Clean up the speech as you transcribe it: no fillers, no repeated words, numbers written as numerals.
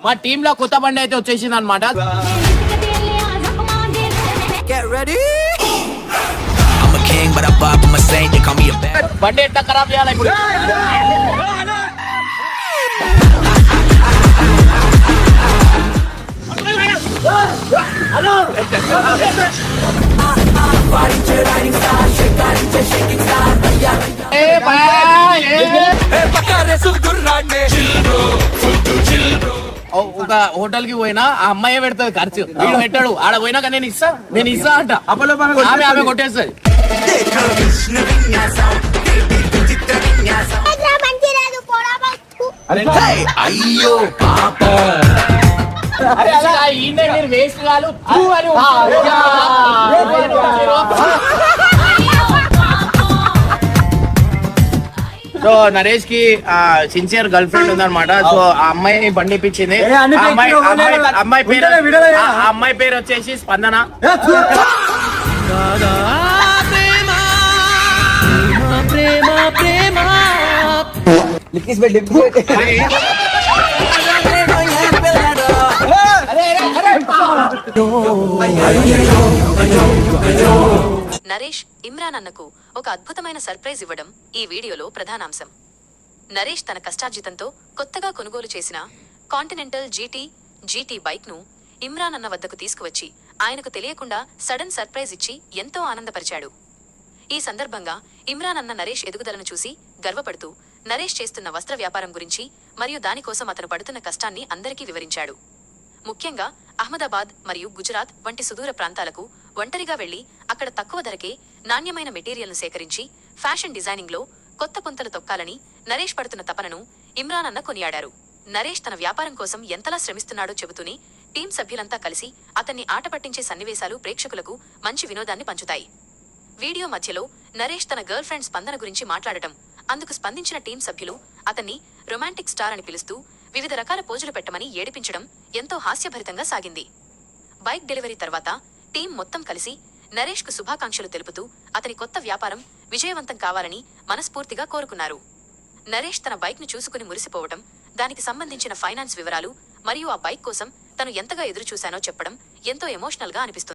మా టీమ్ లో కొత్త బండి అయితే వచ్చేసింది అనమాట. బండి ఎట్లా ఖరాబ్ చేయాలి ఇప్పుడు? ఒక హోటల్ కి పోయినా ఆ అమ్మాయి పెడతాది ఖర్చు, వీడు పెట్టాడు. ఆడ పోయినాక నేను ఇస్తా అంట, ఆమె కొట్టేస్తుంది. అయ్యో మీరు వేస్ట్ కాదు. సో నరేష్ కి సిన్సియర్ గర్ల్ ఫ్రెండ్ ఉందన్నమాట. సో ఆ అమ్మాయిని బండి ఇప్పించింది. అమ్మాయి పేరు వచ్చేసి స్పందన. నరేష్ ఇమ్రాన్ అన్నకు ఒక అద్భుతమైన సర్ప్రైజ్ ఇవ్వడం ఈ వీడియోలో ప్రధానాంశం. నరేష్ తన కష్టార్జితంతో కొత్తగా కొనుగోలు చేసిన కాంటినెంటల్ జీటీ బైక్ ను ఇమ్రాన్ అన్న వద్దకు తీసుకువచ్చి ఆయనకు తెలియకుండా సడన్ సర్ప్రైజ్ ఇచ్చి ఎంతో ఆనందపరిచాడు. ఈ సందర్భంగా ఇమ్రాన్ అన్న నరేష్ ఎదుగుదలను చూసి గర్వపడుతూ నరేష్ చేస్తున్న వస్త్ర వ్యాపారం గురించి మరియు దానికోసం అతను పడుతున్న కష్టాన్ని అందరికీ వివరించాడు. ముఖ్యంగా అహ్మదాబాద్ మరియు గుజరాత్ వంటి సుదూర ప్రాంతాలకు ఒంటరిగా వెళ్లి అక్కడ తక్కువ ధరకే నాణ్యమైన మెటీరియల్ను సేకరించి ఫ్యాషన్ డిజైనింగ్ లో కొత్త పుంతలు తొక్కాలని నరేష్ పడుతున్న తపనను ఇమ్రాన్ అన్న కొనియాడారు. నరేష్ తన వ్యాపారం కోసం ఎంతలా శ్రమిస్తున్నాడో చెబుతూనే టీం సభ్యులంతా కలిసి అతన్ని ఆట పట్టించే సన్నివేశాలు ప్రేక్షకులకు మంచి వినోదాన్ని పంచుతాయి. వీడియో మధ్యలో నరేష్ తన గర్ల్ ఫ్రెండ్ స్పందన గురించి మాట్లాడటం, అందుకు స్పందించిన టీం సభ్యులు అతన్ని రొమాంటిక్ స్టార్ అని పిలుస్తూ వివిధ రకాల పోజులు పెట్టమని ఏడిపించడం ఎంతో హాస్యభరితంగా సాగింది. బైక్ డెలివరీ తర్వాత టీం మొత్తం కలిసి నరేష్ కు శుభాకాంక్షలు తెలుపుతూ అతని కొత్త వ్యాపారం విజయవంతం కావాలని మనస్ఫూర్తిగా కోరుకున్నారు. నరేష్ తన బైక్ ను చూసుకుని మురిసిపోవటం, దానికి సంబంధించిన ఫైనాన్స్ వివరాలు మరియు ఆ బైక్ కోసం తను ఎంతగా ఎదురుచూశానో చెప్పడం ఎంతో ఎమోషనల్ గా అనిపిస్తుంది.